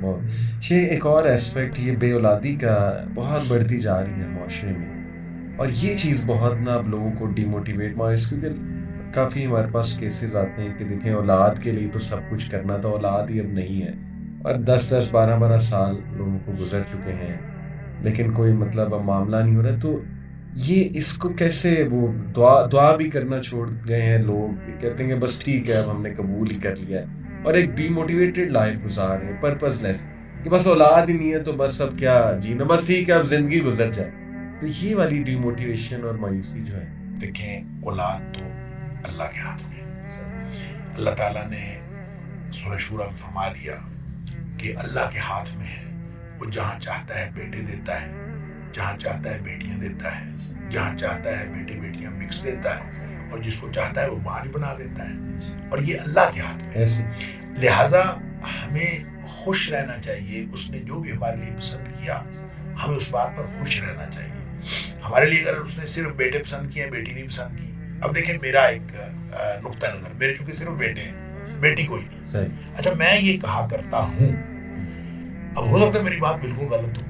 بہت یہ ایک اور اسپیکٹ یہ بے اولادی کا بہت بڑھتی جا رہی ہے معاشرے میں، اور یہ چیز بہت نا اب لوگوں کو ڈی موٹیویٹ کیونکہ کافی ہمارے پاس کیسز آتے ہیں کہ دیکھیں اولاد کے لیے تو سب کچھ کرنا تھا، اولاد ہی اب نہیں ہے، اور 10 10 12 12 سال لوگوں کو گزر چکے ہیں لیکن کوئی مطلب اب معاملہ نہیں ہو رہا. تو یہ اس کو کیسے وہ دعا بھی کرنا چھوڑ گئے ہیں لوگ، کہتے ہیں کہ بس ٹھیک ہے اب ہم نے قبول ہی کر لیا ہے، اور ایک ڈی موٹیویٹڈ لائف گزار رہے ہیں پرپز لیس کہ بس اولاد ہی نہیں ہے تو بس اب کیا جینا، بس ٹھیک ہے اب زندگی گزر جائے. تو یہ والی ڈی موٹیویشن اور مایوسی جو ہے، دیکھیں اولاد تو اللہ کے ہاتھ میں ہے. اللہ تعالیٰ نے سورہ شورى میں فرما دیا کہ اللہ کے ہاتھ میں ہے، وہ جہاں چاہتا ہے بیٹے دیتا ہے، جہاں چاہتا ہے بیٹیاں دیتا ہے، جہاں چاہتا ہے بیٹے بیٹیاں مکس دیتا ہے، اور جس کو چاہتا ہے وہ ماں بنا دیتا ہے، اور یہ اللہ کے ہاتھ میں ایسے ہے. لہٰذا ہمیں خوش رہنا چاہیے. اس نے جو بھی ہمارے لیے پسند کیا ہمیں اس بات پر خوش رہنا چاہیے. ہمارے لیے اگر اس نے صرف بیٹے پسند کیے بیٹی نہیں پسند کی، اب دیکھیں میرا ایک نقطہ نظر، میرے چونکہ صرف بیٹے ہیں، بیٹی کوئی نہیں. صحیح. اچھا میں یہ کہا کرتا ہوں، اب ہو سکتا ہے میری بات بالکل غلط ہو،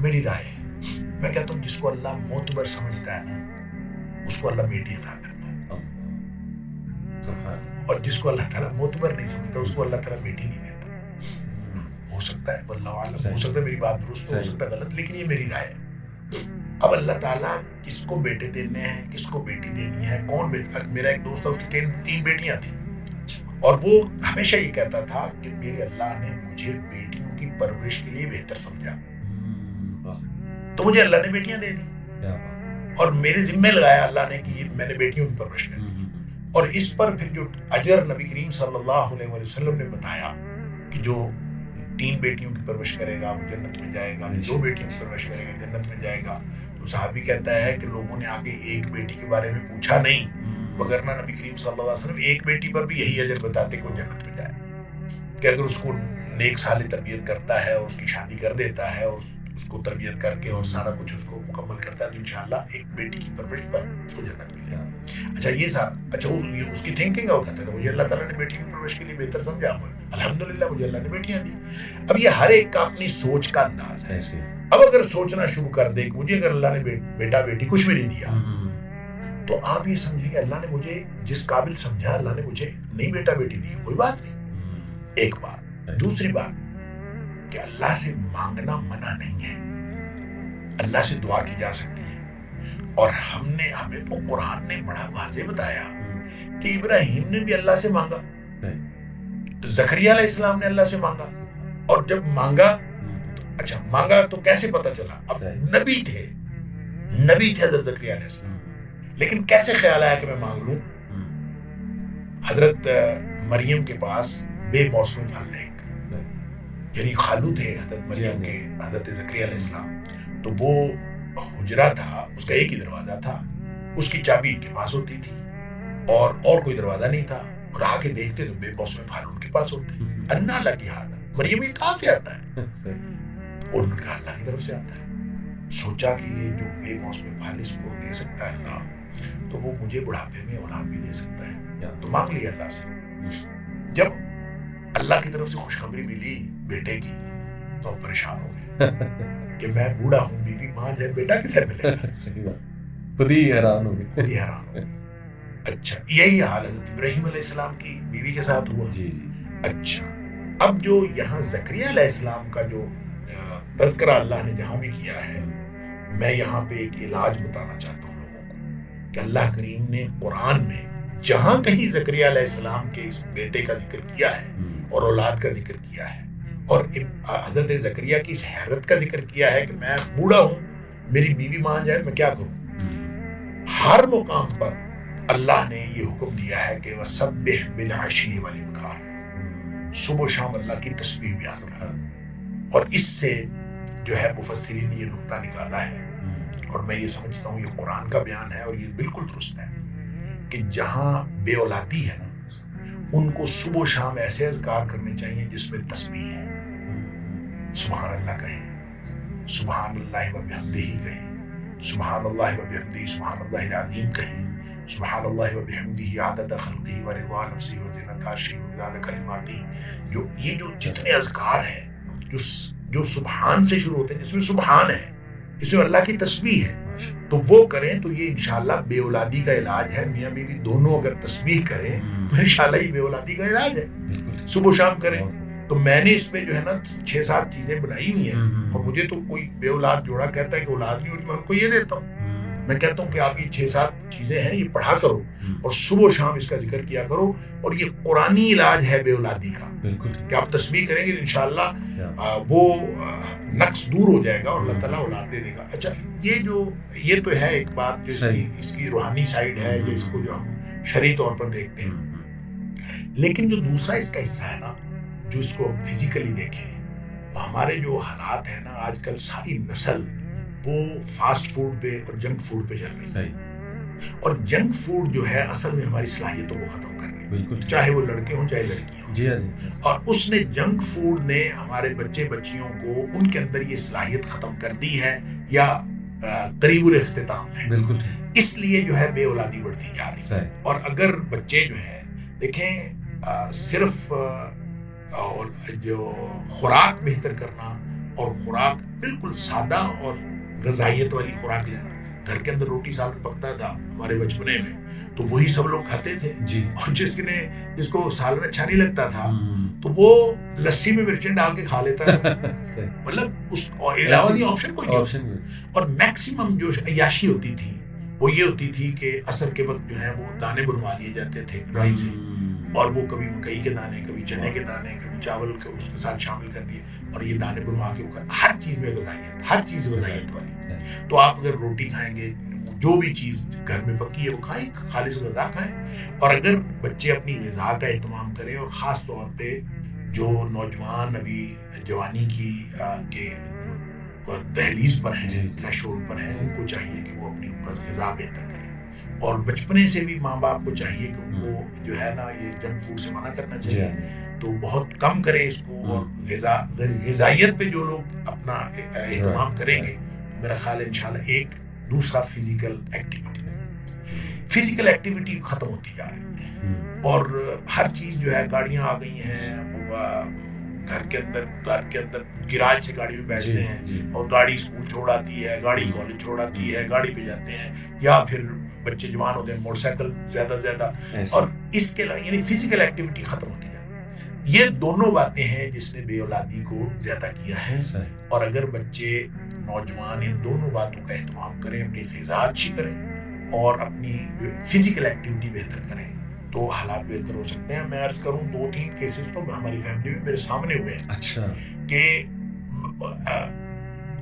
میری رائے ہے، میں کہتا ہوں جس کو اللہ معتبر سمجھتا ہے نا اس کو اللہ بیٹی عطا کرتا ہے، سبحان اور جس کو اللہ تعالیٰ معتبر نہیں سمجھتا اس کو اللہ تعالیٰ بیٹی نہیں دیتا. ہو سکتا ہے واللہ عالم، ہو سکتا ہے میری بات درست ہو سکتا ہے غلط، لیکن یہ میری رائے ہے. اب اللہ تعالیٰ کس کو بیٹے دینے ہیں کس کو بیٹی دینی ہے کون بیٹا. میرا ایک دوست تھا، اس کی تین بیٹیاں تھیں، اور وہ ہمیشہ یہ کہتا تھا کہ میرے اللہ نے مجھے بیٹیوں کی پرورش کے لیے بہتر سمجھا، تو مجھے اللہ نے بیٹیاں دے دی، اور میرے ذمہ لگایا اللہ نے کہ میں نے بیٹیوں کی پرورش کرنی. اور اس پر پھر جو اجر نبی کریم صلی اللہ علیہ وسلم نے بتایا کہ جو 3 بیٹیوں کی پرورش کرے گا وہ جنت میں جائے گا، 2 بیٹیوں کی پرورش کرے گا جنت میں جائے گا. تو صحابی کہتا ہے کہ لوگوں نے آگے ایک بیٹی کے بارے میں پوچھا نہیں، وگرنہ نبی کریم صلی اللہ علیہ وسلم ایک بیٹی پر بھی یہی اجر بتاتے کہ وہ جنت میں جائے، کہ اگر اس کو نیک صالح تربیت کرتا ہے اور اس کی شادی کر دیتا ہے اور اس کو تربیت کر کے اور سارا کچھ اس کو مکمل کرتا ہے تو انشاءاللہ ایک بیٹی کی پرورش پر اس کو جنت ملے گا. اچھا یہ سارا یہ اس کی تھنکنگ ہے. وہ کہتا تھا مجھے اللہ تعالیٰ نے بیٹی کی پرورش کے لیے بہتر سمجھا، الحمدللہ مجھے اللہ نے بیٹیاں دی. اب یہ ہر ایک کا اپنی سوچ کا انداز ہے. اب اگر سوچنا شروع کر دے کہ مجھے اگر اللہ نے بیٹا بیٹی کچھ بھی نہیں دیا تو آپ یہ سمجھیں کہ اللہ نے مجھے جس قابل سمجھا اللہ نے مجھے نہیں بیٹا بیٹی دی، کوئی بات نہیں. ایک بات. دوسری بات کہ اللہ سے مانگنا منع نہیں ہے، اللہ سے دعا کی جا سکتی ہے. اور ہمیں تو قرآن نے بڑا واضح بتایا کہ ابراہیم نے بھی اللہ سے مانگا، زکریا علیہ السلام نے اللہ سے مانگا، اور جب مانگا اچھا مانگا تو کیسے پتا چلا؟ اب نبی تھے حضرت زکریا علیہ السلام، لیکن کیسے خیال آیا کہ میں مانگ لوں؟ حضرت مریم کے پاس بے موسم پھل ایک، یعنی خالو تھے حضرت مریم کے حضرت زکریا علیہ السلام، تو وہ حجرہ تھا، اس کا ایک ہی دروازہ تھا، اس کی چابی ان کے پاس ہوتی تھی اور کوئی دروازہ نہیں تھا، اور آ کے دیکھتے تو بے موسم پھل ان کے پاس ہوتے. انا لگی ہاتھ مریم یہ کہاں سے آتا ہے؟ اور ان کا اللہ کی طرف سے آتا ہے. سوچا کہ یہ جو بے موسم پھل اس کو دے سکتا ہے اللہ، تو وہ مجھے بڑھاپے میں اولاد بھی دے سکتا ہے. تو مانگ لیا اللہ سے. جب اللہ کی طرف سے خوشخبری ملی بیٹے کی تو اب پریشان ہو گئے کہ میں بوڑھا ہوں، بیوی ماں جائے بیٹا کسے ملے گا. خود ہی حیران ہو گئے. اچھا یہی حال حضرت ابراہیم علیہ السلام کی بیوی کے ساتھ ہوا. اچھا اب جو یہاں زکریا علیہ السلام کا جو تذکرہ اللہ نے جہاں بھی کیا ہے، میں یہاں پہ ایک علاج بتانا چاہتا ہوں لوگوں کو کہ اللہ کریم نے قرآن میں جہاں کہیں زکریا علیہ السلام کے اس بیٹے کا ذکر کیا ہے اور اولاد کا ذکر کیا ہے، اور حضرت زکریا کی اس حیرت کا ذکر کیا ہے کہ میں بوڑھا ہوں، میری بیوی مان جائے میں کیا کروں، ہر مقام پر اللہ نے یہ حکم دیا ہے کہ وَسَبِّحْ بِالْعَشِيِّ وَالْإِبْكَارِ، صبح و شام اللہ کی تسبیح بیان کرا. اور اس سے جو ہے مفسرین نے یہ نقطہ نکالا ہے، اور میں یہ سمجھتا ہوں یہ قرآن کا بیان ہے اور یہ بالکل درست ہے کہ جہاں بے اولادی ہے نا ان کو صبح و شام ایسے اذکار کرنے چاہیے جس میں تسبیح ہے. سبحان اللہ کہیں، سبحان اللہ و بحمدہ کہیں، سبحان اللہ و بحمدہ سبحان اللہ العظیم کہیں، سبحان اللہ و بحمدہ عدد خلقہ و رضا نفسہ و زنۃ عرشہ و مداد کلماتہ. یہ جو جتنے اذکار ہیں جو سبحان سے شروع ہوتے ہیں، جس میں سبحان ہے، جس میں اللہ کی تسبیح ہے، تو وہ کریں تو یہ انشاءاللہ بے اولادی کا علاج ہے. میاں بیوی دونوں اگر تسبیح کریں تو انشاءاللہ یہ بے اولادی کا علاج ہے. صبح و شام کریں. تو میں نے اس میں جو ہے نا 6-7 چیزیں بنائی ہوئی ہیں، اور مجھے تو کوئی بے اولاد جوڑا کہتا ہے کہ اولاد نہیں ہوتی، میں ان کو یہ دیتا ہوں. میں کہتا ہوں کہ آپ یہ 6-7 چیزیں ہیں، یہ پڑھا کرو اور صبح و شام اس کا ذکر کیا کرو، اور یہ قرآنی علاج ہے بے اولادی کا. کہ آپ تسبیح کریں گے تو انشاءاللہ وہ نقص دور ہو جائے گا اور اللہ تعالیٰ اولاد دے دے گا. اچھا، یہ تو ہے ایک بات جو اس کی روحانی سائیڈ ہے، یہ اس کو جو ہم شرعی طور پر دیکھتے ہیں. لیکن جو دوسرا اس کا حصہ ہے نا، جو اس کو ہم فزیکلی دیکھیں، ہمارے جو حالات ہیں نا، آج کل ساری نسل وہ فاسٹ فوڈ پہ اور جنک فوڈ پہ چل رہی ہے. اور جنک فوڈ جو ہے اصل میں ہماری صلاحیتوں کو ختم کر رہی ہے، چاہے وہ لڑکے ہوں چاہے لڑکیاں ہوں. اور اس نے جنک فوڈ نے ہمارے بچے بچیوں کو، ان کے اندر یہ صلاحیت ختم کر دی ہے، یا قریب الاختتام ہے. اس لیے جو ہے بے اولادی بڑھتی جا رہی ہے. اور اگر بچے جو ہے دیکھیں، صرف جو خوراک بہتر کرنا اور خوراک بالکل سادہ اور غذائیت والی خوراک لینا. گھر کے اندر روٹی سالن پکتا تھا ہمارے بچپنے میں، تو وہی سب لوگ کھاتے تھے. اور جس کو سالن اچھا نہیں لگتا تھا تو وہ لسی میں مرچیں ڈال کے کھا لیتا تھا. مطلب اس علاوہ یہ آپشن کوئی نہیں. اور میکسیمم جو عیاشی ہوتی تھی وہ یہ ہوتی تھی کہ عصر کے وقت جو ہے وہ دانے بنوا لیے جاتے تھے کڑھائی سے، اور وہ کبھی مکئی کے دانے، کبھی چنے کے دانے، کبھی چاول کو اس کے ساتھ شامل کر دیے، اور یہ دانے بنوا کے وہ ہر چیز میں غذائیت، ہر چیز غذائیت والی. تو آپ اگر روٹی کھائیں گے، جو بھی چیز گھر میں پکی ہے وہ کھائیں، خالص غذا کھائیں. اور اگر بچے اپنی غذا کا اہتمام کریں، اور خاص طور پہ جو نوجوان ابھی جوانی کی دہلیز پر ہیں، تھریشولڈ پر ہیں، ان کو چاہیے کہ وہ اپنی غذا بہتر کریں. اور بچپنے سے بھی ماں باپ کو چاہیے کہ ان کو جو ہے نا یہ جنک فوڈ سے منع کرنا چاہیے. تو بہت کم کریں اس کو، اور غذائیت پہ جو لوگ اپنا اہتمام کریں گے، میرا خیال ہے انشاءاللہ. ایک دوسرا فزیکل ایکٹیویٹی ختم ہوتی جا رہی ہے، اور ہر چیز جو ہے، گاڑیاں آ گئی ہیں، گھر کے اندر گراج سے گاڑی میں بیٹھتے ہیں، اور گاڑی اسکول چھوڑ آتی ہے، گاڑی کالج چھوڑ آتی ہے، گاڑی پہ جاتے ہیں، یا پھر بچے جوان ہوتے ہیں موٹر سائیکل زیادہ. اور اس کے علاوہ یعنی فزیکل ایکٹیویٹی ختم ہوتی ہے. یہ دونوں باتیں ہیں جس نے بے اولادی کو زیادہ کیا ہے. اور اگر بچے نوجوان ان دونوں باتوں کا اہتمام کریں، اپنی غذا اچھی کریں اور اپنی فزیکل ایکٹیویٹی بہتر کریں، تو حالات بہتر ہو سکتے ہیں. میں عرض کروں 2-3 کیسز تو ہماری فیملی میں میرے سامنے ہوئے ہیں. اچھا. کہ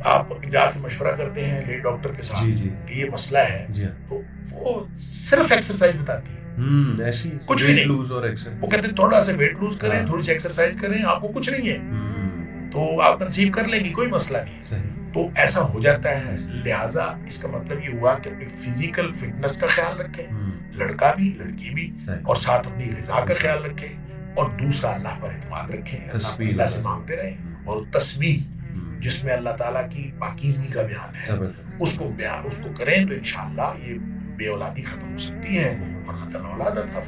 آپ جا کے مشورہ کرتے ہیں لیڈی ڈاکٹر کے ساتھ کہ یہ مسئلہ ہے، تو وہ صرف ایکسرسائز بتاتی ہے، ایسی کچھ بھی نہیں. وہ کہتے ہیں تھوڑا سا ویٹ لوز کریں، تھوڑی سی ایکسرسائز کریں، آپ کو کچھ نہیں ہے تو آپ کنسیو کر لیں گی، کوئی مسئلہ نہیں ہے. تو ایسا ہو جاتا ہے. لہٰذا اس کا مطلب یہ ہوا کہ اپنی فزیکل فٹنس کا خیال رکھیں، لڑکا بھی لڑکی بھی، اور ساتھ اپنی غذا کا خیال رکھیں، اور دوسرا اللہ پر اعتماد رکھیں، اللہ سے مانگتے رہیں. اور تسبیح جس میں اللہ تعالیٰ کی پاکیزگی کا بیان ہے، اس کو کریں تو انشاءاللہ یہ بے اولادی ختم ہو سکتی ہے، اور اللہ تعالیٰ اولاد عطا